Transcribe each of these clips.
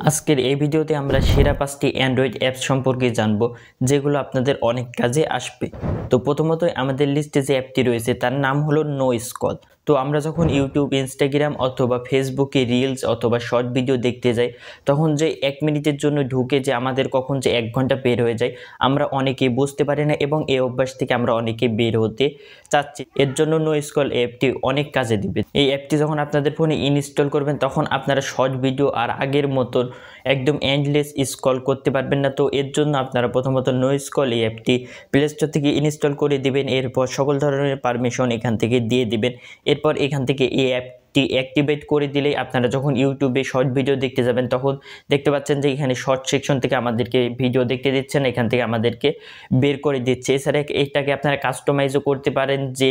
আজকের এই ভিডিওতে আমরা সেরা 5টি অ্যান্ড্রয়েড অ্যাপস সম্পর্কে জানব যেগুলো আপনাদের অনেক কাজে আসবে। তো প্রথমতই আমাদের লিস্টে যে অ্যাপটি রয়েছে তার নাম হলো নোইসকল। তো আমরা যখন ইউটিউব, ইনস্টাগ্রাম অথবা ফেসবুকে রিলস অথবা শর্ট ভিডিও দেখতে যাই তখন যে 1 মিনিটের জন্য ঢুকে যে আমাদের কখন যে 1 ঘন্টা বের হয়ে যায় আমরা অনেকেই বুঝতে পারি না এবং এই অভ্যাস থেকে আমরা অনেকেই বের হতে চাচ্ছি। এর জন্য নোইসকল অ্যাপটি অনেক কাজে দিবে। এই অ্যাপটি যখন আপনাদের ফোনে ইনস্টল করবেন তখন আপনারা শর্ট ভিডিও আর আগের মতন একদম এন্ডলেস স্ক্রল করতে পারবেন না। তো এর জন্য আপনারা প্রথমত নোইসকল এই অ্যাপটি প্লে স্টোর থেকে ইনস্টল করে দিবেন। এরপর সকল ধরনের পারমিশন এখান থেকে দিয়ে দিবেন। এরপর এখান থেকে এই অ্যাপটি অ্যাক্টিভেট করে দিলেই আপনারা যখন ইউটিউবে শর্ট ভিডিও দেখতে যাবেন তখন দেখতে পাচ্ছেন যে এখানে শর্ট সেকশন থেকে আমাদেরকে ভিডিও দেখতে দিচ্ছেন, এখান থেকে আমাদেরকে বের করে দিচ্ছে। এছাড়া এটাকে আপনারা কাস্টমাইজও করতে পারেন যে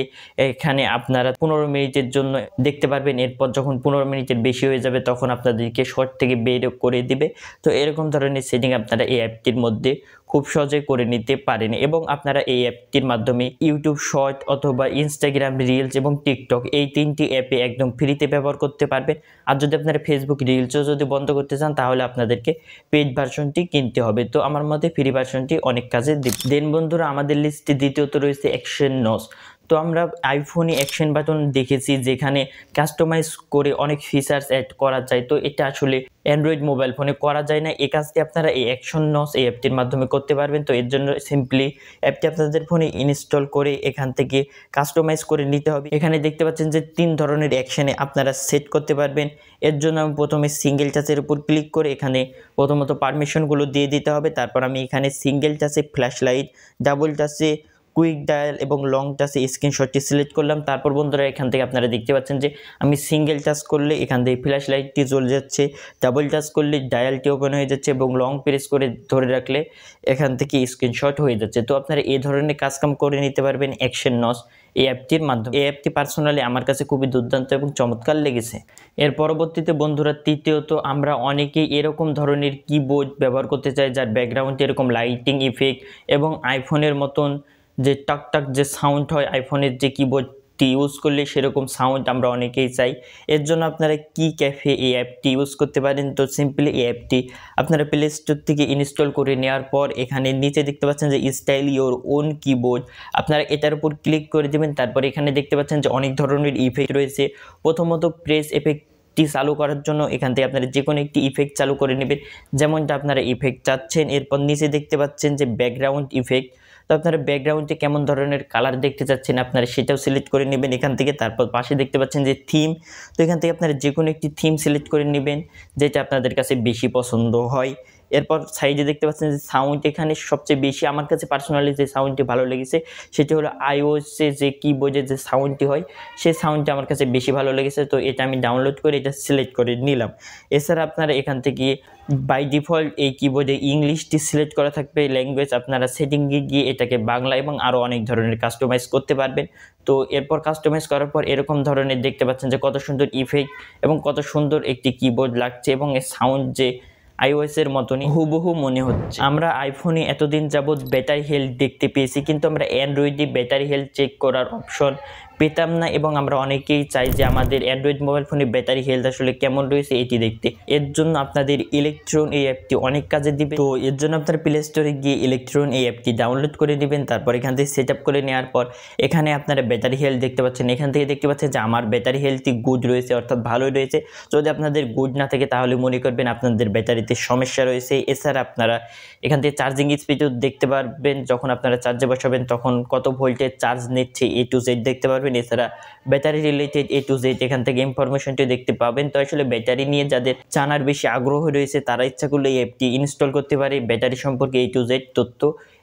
এখানে আপনারা 15 মিনিটের জন্য দেখতে পারবেন, এরপর যখন 15 মিনিটের বেশি হয়ে যাবে তখন আপনাদেরকে শর্ট থেকে বের করে দিবে। তো এরকম ধরনের সেটিং আপনারা এই অ্যাপটির মধ্যে খুব সহজে করে নিতে পারেন এবং আপনারা এই অ্যাপটির মাধ্যমে ইউটিউব শর্ট অথবা ইনস্টাগ্রাম রিলস এবং টিকটক এই 3টি অ্যাপে একদম ফ্রিতে ব্যবহার করতে পারবেন। আর যদি আপনারা ফেসবুক রিলসও যদি বন্ধ করতে চান তাহলে আপনাদেরকে পেইড ভার্সনটি কিনতে হবে। তো আমার মতে ফ্রি ভার্সনটি অনেক কাজে দিবে। দেন বন্ধুরা, আমাদের লিস্টে দ্বিতীয়ত রয়েছে অ্যাকশন নস। তো আমরা আইফোনে অ্যাকশন বাটন দেখেছি যেখানে কাস্টমাইজ করে অনেক ফিচার্স অ্যাড করা যায়। তো এটা আসলে অ্যান্ড্রয়েড মোবাইল ফোনে করা যায় না। এই কাজটি আপনারা এই অ্যাকশন নস এই অ্যাপটির মাধ্যমে করতে পারবেন। তো এর জন্য সিম্পলি অ্যাপটি আপনাদের ফোনে ইনস্টল করে এখান থেকে কাস্টমাইজ করে নিতে হবে। এখানে দেখতে পাচ্ছেন যে 3 ধরনের অ্যাকশনে আপনারা সেট করতে পারবেন। এর জন্য আমি প্রথমে সিঙ্গেল টাচের উপর ক্লিক করে এখানে প্রথমত পারমিশনগুলো দিয়ে দিতে হবে। তারপর আমি এখানে সিঙ্গেল টাচে ফ্ল্যাশ লাইট, ডাবল টাচে কুইক ডায়াল এবং লং টাচে স্ক্রিনশটটি সিলেক্ট করলাম। তারপর বন্ধুরা এখান থেকে আপনারা দেখতে পাচ্ছেন যে আমি সিঙ্গেল টাচ করলে এখান থেকে ফ্ল্যাশ লাইটটি জ্বলে যাচ্ছে, ডাবল টাচ করলে ডায়ালটি ওপেন হয়ে যাচ্ছে এবং লং প্রেস করে ধরে রাখলে এখান থেকে স্ক্রিনশট হয়ে যাচ্ছে। তো আপনারা এই ধরনের কাজকাম করে নিতে পারবেন অ্যাকশন নস এই অ্যাপটির মাধ্যমে। এই অ্যাপটি পার্সোনালি আমার কাছে খুবই দুর্দান্ত এবং চমৎকার লেগেছে। এর পরবর্তীতে বন্ধুরা তৃতীয়ত আমরা অনেকেই এরকম ধরনের কিবোর্ড ব্যবহার করতে চাই যার ব্যাকগ্রাউন্ডে এরকম লাইটিং ইফেক্ট এবং আইফোনের মতন যে টাক টাক যে সাউন্ড হয় আইফোনের যে কিবোর্ডটি ইউজ করলে সেরকম সাউন্ড আমরা অনেকেই চাই। এর জন্য আপনারা কি ক্যাফে এই অ্যাপটি ইউজ করতে পারেন। তো সিম্পলি এই অ্যাপটি আপনারা প্লে স্টোর থেকে ইনস্টল করে নেওয়ার পর এখানে নিচে দেখতে পাচ্ছেন যে স্টাইল ইওর ওন কিবোর্ড, আপনারা এটার উপর ক্লিক করে দেবেন। তারপর এখানে দেখতে পাচ্ছেন যে অনেক ধরনের ইফেক্ট রয়েছে। প্রথমত প্রেস এফেক্ট চালু করার জন্য এখান থেকে আপনারা যে কোনো একটি ইফেক্ট চালু করে নেবেন যেমনটা আপনারা ইফেক্ট চাচ্ছেন। এরপর নিচে দেখতে পাচ্ছেন যে ব্যাকগ্রাউন্ড ইফেক্ট, তো আপনারা ব্যাকগ্রাউন্ডে কেমন ধরনের কালার দেখতে চাচ্ছেন আপনারা সেটাও সিলেক্ট করে নেবেন এখান থেকে। তারপর পাশে দেখতে পাচ্ছেন যে থিম, তো এখান থেকে আপনারা যে কোনো একটি থিম সিলেক্ট করে নেবেন যেটা আপনাদের কাছে বেশি পছন্দ হয়। এরপর সাইডে দেখতে পাচ্ছেন যে সাউন্ড, এখানে সবচেয়ে বেশি আমার কাছে পার্সোনালি যে সাউন্ডটি ভালো লেগেছে সেটি হলো আইওএসে যে কিবোর্ডের যে সাউন্ডটি হয় সেই সাউন্ডটি আমার কাছে বেশি ভালো লেগেছে। তো এটা আমি ডাউনলোড করে এটা সিলেক্ট করে নিলাম। এছাড়া আপনারা এখান থেকে বাই ডিফল্ট এই কিবোর্ডে ইংলিশটি সিলেক্ট করা থাকবে ল্যাঙ্গুয়েজ, আপনারা সেটিংয়ে গিয়ে এটাকে বাংলা এবং আরও অনেক ধরনের কাস্টমাইজ করতে পারবেন। তো এরপর কাস্টমাইজ করার পর এরকম ধরনের দেখতে পাচ্ছেন যে কত সুন্দর ইফেক্ট এবং কত সুন্দর একটি কিবোর্ড লাগছে এবং এর সাউন্ড যে আইওএসের মতনই হুবহু মনে হচ্ছে। আমরা আইফোনে এতদিন যাবৎ ব্যাটারি হেলথ দেখতে পেয়েছি কিন্তু আমরা অ্যান্ড্রয়েডে ব্যাটারি হেলথ চেক করার অপশন পেতাম না এবং আমরা অনেকেই চাই যে আমাদের অ্যান্ড্রয়েড মোবাইল ফোনে ব্যাটারি হেলথ আসলে কেমন রয়েছে এটি দেখতে। এর জন্য আপনাদের ইলেকট্রন এই অ্যাপটি অনেক কাজে দিবে। তো এর জন্য আপনার প্লে স্টোরে গিয়ে ইলেকট্রন এই অ্যাপটি ডাউনলোড করে নেবেন। তারপর এখান থেকে সেট আপ করে নেওয়ার পর এখানে আপনারা ব্যাটারি হেলথ দেখতে পাচ্ছেন। এখান থেকে দেখতে পাচ্ছেন যে আমার ব্যাটারি হেলথই গুড রয়েছে, অর্থাৎ ভালোই রয়েছে। যদি আপনাদের গুড না থাকে তাহলে মনে করবেন আপনাদের ব্যাটারিতে সমস্যা রয়েছে। এছাড়া আপনারা এখান থেকে চার্জিং স্পিডও দেখতে পারবেন, যখন আপনারা চার্জে বসাবেন তখন কত ভোল্টের চার্জ নিচ্ছে A to Z দেখতে পারবেন। এছাড়া battery related A to Z এখান থেকে ইনফরমেশনটি দেখতে পাবেন। তো আসলে ব্যাটারি নিয়ে যাদের জানার বেশি আগ্রহ রয়েছে তারা ইচ্ছা করলে এই অ্যাপটি ইনস্টল করতে পারে। ব্যাটারি সম্পর্কে A to Z তথ্য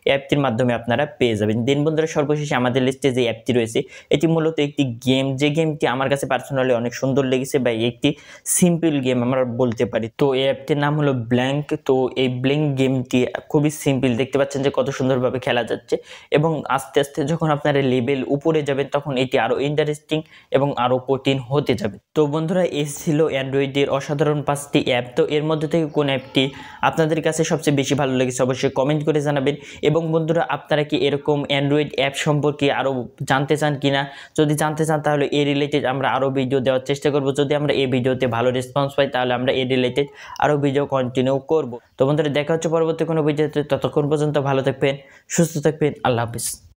অ্যাপটির মাধ্যমে আপনারা পেয়ে যাবেন। দিন বন্ধুরা সর্বশেষে আমাদের লিস্টে যে অ্যাপটি রয়েছে এটি মূলত একটি গেম, যে গেমটি আমার কাছে পার্সোনালি অনেক সুন্দর লেগেছে বা একটি সিম্পল গেম আমরা বলতে পারি। তো এই অ্যাপটির নাম হলো ব্ল্যাঙ্ক। তো এই ব্ল্যাঙ্ক গেমটি খুবই সিম্পল, দেখতে পাচ্ছেন যে কত সুন্দরভাবে খেলা যাচ্ছে এবং আস্তে আস্তে যখন আপনারা লেভেল উপরে যাবেন তখন এটি আরও ইন্টারেস্টিং এবং আরও কঠিন হতে যাবে। তো বন্ধুরা এই ছিল অ্যান্ড্রয়েডের অসাধারণ 5টি অ্যাপ। তো এর মধ্যে থেকে কোন অ্যাপটি আপনাদের কাছে সবচেয়ে বেশি ভালো লেগেছে অবশ্যই কমেন্ট করে জানাবেন এবং বন্ধুরা আপনারা কি এরকম অ্যান্ড্রয়েড অ্যাপ সম্পর্কে আরও জানতে চান কিনা, যদি জানতে চান তাহলে এই রিলেটেড আমরা আরও ভিডিও দেওয়ার চেষ্টা করব। যদি আমরা এই ভিডিওতে ভালো রেসপন্স পাই তাহলে আমরা এই রিলেটেড আরও ভিডিও কন্টিনিউ করব। তো বন্ধুরা দেখা হচ্ছে পরবর্তী কোনো ভিডিওতে, ততক্ষণ পর্যন্ত ভালো থাকবেন, সুস্থ থাকবেন, আল্লাহ হাফিজ।